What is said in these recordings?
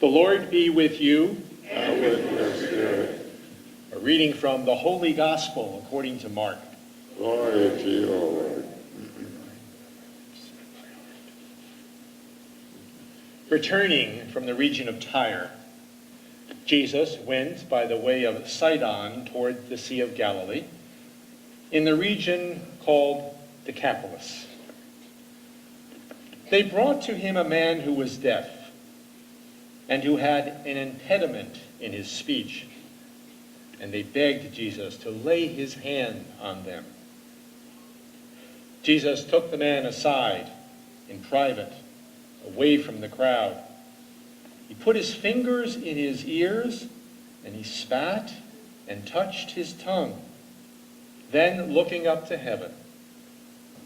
The Lord be with you. And with your spirit. A reading from the Holy Gospel according to Mark. Glory to you, O Lord. Returning from the region of Tyre, Jesus went by the way of Sidon toward the Sea of Galilee, in the region called Decapolis. They brought to him a man who was deaf and who had an impediment in his speech, and they begged Jesus to lay his hand on them. Jesus took the man aside in private, away from the crowd. He put his fingers in his ears, and he spat and touched his tongue. Then, looking up to heaven,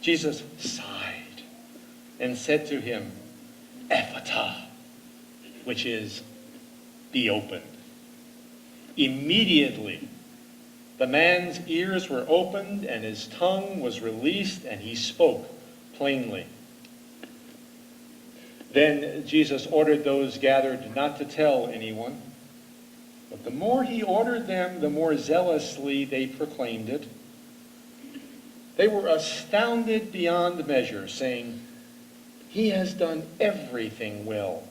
Jesus sighed and said to him, Ephata, which is, be opened. Immediately, the man's ears were opened and his tongue was released, and he spoke plainly. Then Jesus ordered those gathered not to tell anyone. But the more he ordered them, the more zealously they proclaimed it. They were astounded beyond measure, saying, He has done everything well.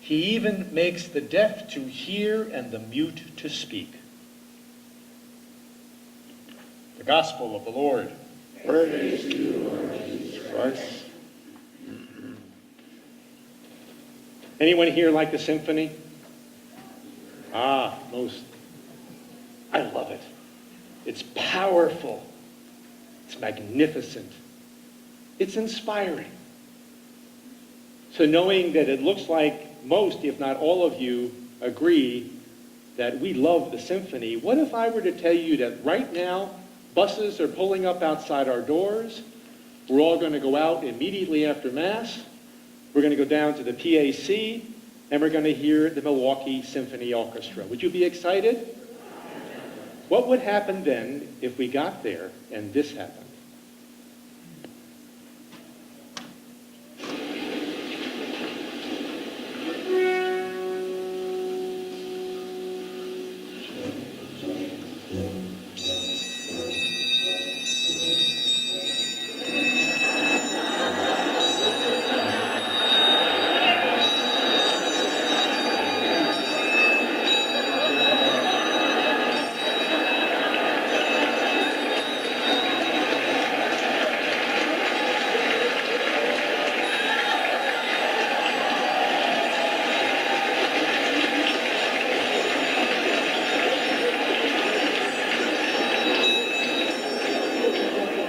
He even makes the deaf to hear and the mute to speak. The Gospel of the Lord. Praise to you, Lord Jesus Christ. Anyone here like the symphony? Most. I love it. It's powerful. It's magnificent. It's inspiring. So knowing that it looks like most, if not all of you, agree that we love the symphony, what if I were to tell you that right now, buses are pulling up outside our doors, we're all going to go out immediately after Mass, we're going to go down to the PAC, and we're going to hear the Milwaukee Symphony Orchestra. Would you be excited? What would happen then if we got there and this happened?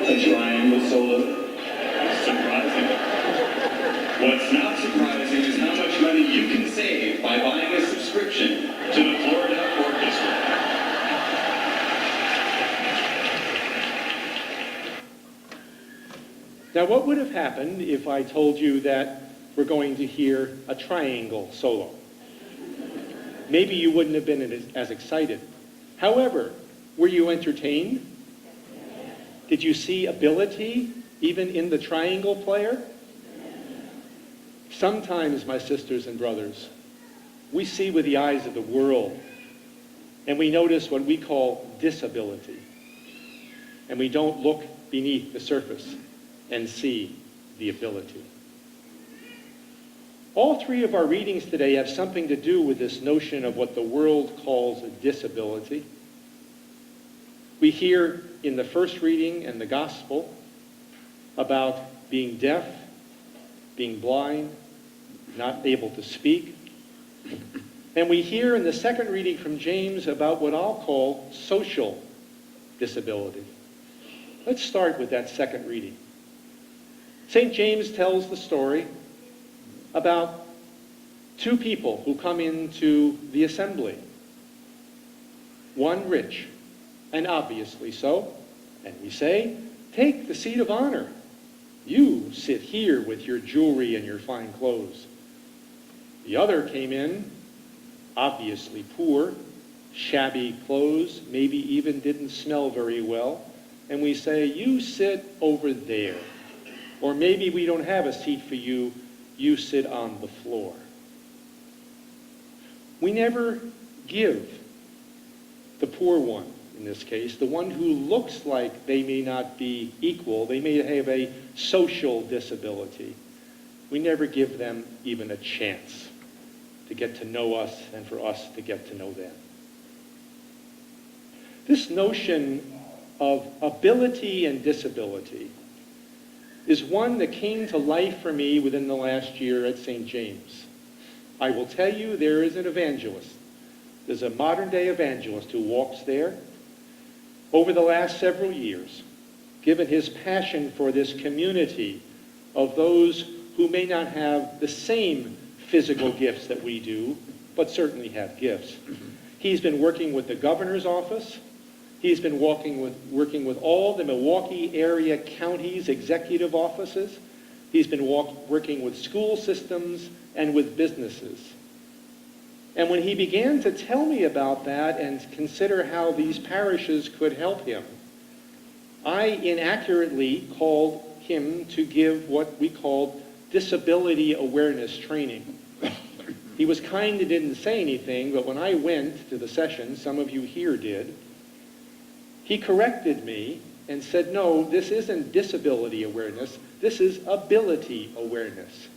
A triangle solo? Surprising. What's not surprising is how much money you can save by buying a subscription to the Florida Orchestra. Now, what would have happened if I told you that we're going to hear a triangle solo? Maybe you wouldn't have been as excited. However, were you entertained? Did you see ability even in the triangle player? Sometimes, my sisters and brothers, we see with the eyes of the world, and we notice what we call disability. And we don't look beneath the surface and see the ability. All three of our readings today have something to do with this notion of what the world calls a disability. We hear in the first reading and the gospel about being deaf, being blind, not able to speak. And we hear in the second reading from James about what I'll call social disability. Let's start with that second reading. St. James tells the story about two people who come into the assembly. One rich, and obviously so, and we say, take the seat of honor. You sit here with your jewelry and your fine clothes. The other came in, obviously poor, shabby clothes, maybe even didn't smell very well, and we say, you sit over there. Or maybe we don't have a seat for you, you sit on the floor. We never give the poor one, in this case, the one who looks like they may not be equal, they may have a social disability. We never give them even a chance to get to know us and for us to get to know them. This notion of ability and disability is one that came to life for me within the last year at St. James. I will tell you, there is an evangelist. There's a modern-day evangelist who walks there. Over the last several years, given his passion for this community of those who may not have the same physical gifts that we do, but certainly have gifts. He's been working with the governor's office. He's been working with all the Milwaukee area counties' executive offices. He's been working with school systems and with businesses. And when he began to tell me about that and consider how these parishes could help him, I inaccurately called him to give what we called disability awareness training. He was kind and didn't say anything, but when I went to the session, some of you here did, he corrected me and said, no, this isn't disability awareness, this is ability awareness.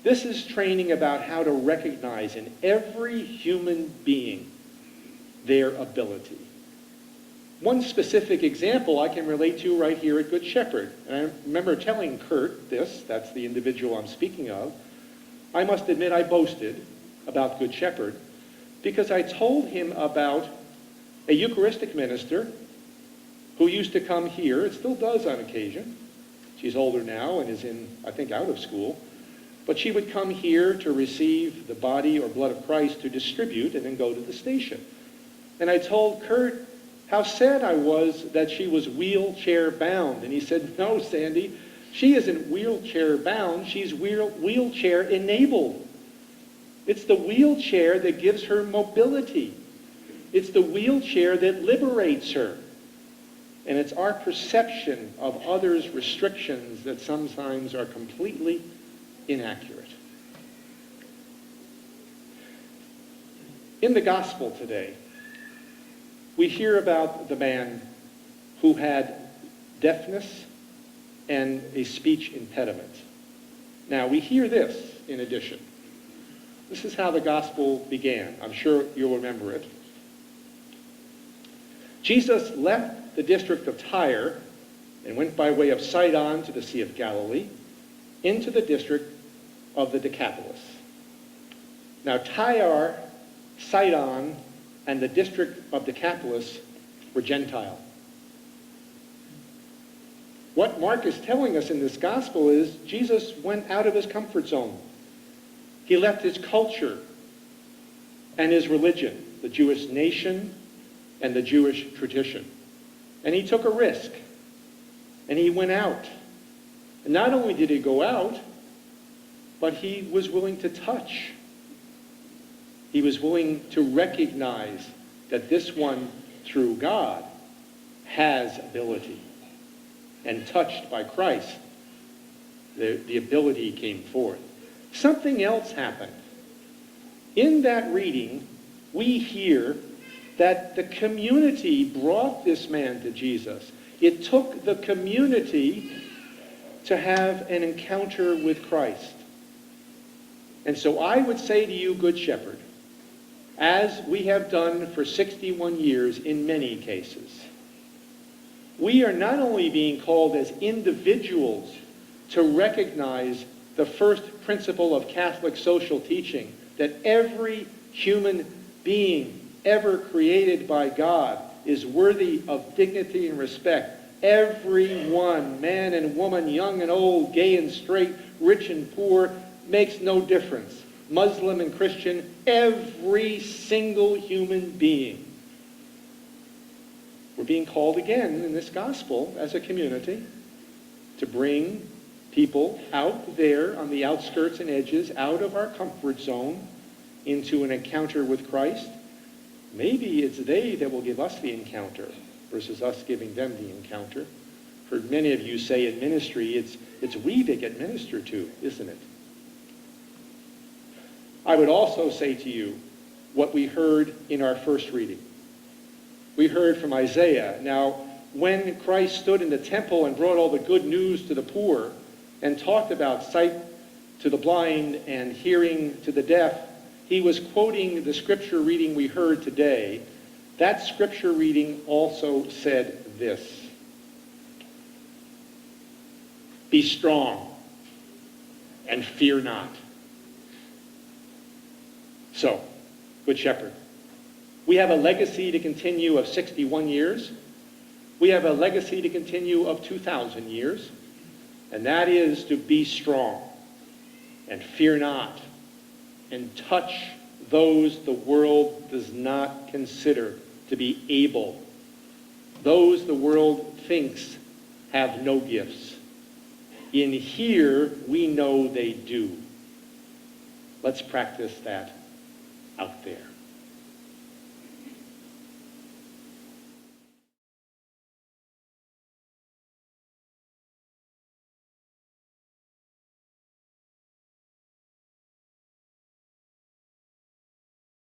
This is training about how to recognize in every human being their ability. One specific example I can relate to right here at Good Shepherd. And I remember telling Kurt this, that's the individual I'm speaking of. I must admit I boasted about Good Shepherd because I told him about a Eucharistic minister who used to come here, it still does on occasion. She's older now and is I think, out of school. But she would come here to receive the body or blood of Christ to distribute and then go to the station. And I told Kurt how sad I was that she was wheelchair bound. And he said, no, Sandy, she isn't wheelchair bound, she's wheelchair enabled. It's the wheelchair that gives her mobility. It's the wheelchair that liberates her. And it's our perception of others' restrictions that sometimes are completely inaccurate. In the gospel today, we hear about the man who had deafness and a speech impediment. Now, we hear this in addition. This is how the gospel began. I'm sure you'll remember it. Jesus left the district of Tyre and went by way of Sidon to the Sea of Galilee into the district of the Decapolis. Now, Tyre, Sidon, and the district of Decapolis were Gentile. What Mark is telling us in this gospel is Jesus went out of his comfort zone. He left his culture and his religion, the Jewish nation and the Jewish tradition. And he took a risk. And he went out. And not only did he go out, but he was willing to touch. He was willing to recognize that this one, through God, has ability. And touched by Christ, the ability came forth. Something else happened. In that reading, we hear that the community brought this man to Jesus. It took the community to have an encounter with Christ. And so I would say to you, Good Shepherd, as we have done for 61 years in many cases, we are not only being called as individuals to recognize the first principle of Catholic social teaching, that every human being ever created by God is worthy of dignity and respect. Everyone, man and woman, young and old, gay and straight, rich and poor, makes no difference. Muslim and Christian, every single human being. We're being called again in this gospel as a community to bring people out there on the outskirts and edges, out of our comfort zone, into an encounter with Christ. Maybe it's they that will give us the encounter versus us giving them the encounter. I've heard many of you say in ministry, it's we that get ministered to, isn't it? I would also say to you what we heard in our first reading. We heard from Isaiah. Now, when Christ stood in the temple and brought all the good news to the poor and talked about sight to the blind and hearing to the deaf, he was quoting the scripture reading we heard today. That scripture reading also said this: "Be strong and fear not." So, Good Shepherd, we have a legacy to continue of 61 years. We have a legacy to continue of 2,000 years, and that is to be strong and fear not, and touch those the world does not consider to be able, those the world thinks have no gifts. In here, we know they do. Let's practice that out there.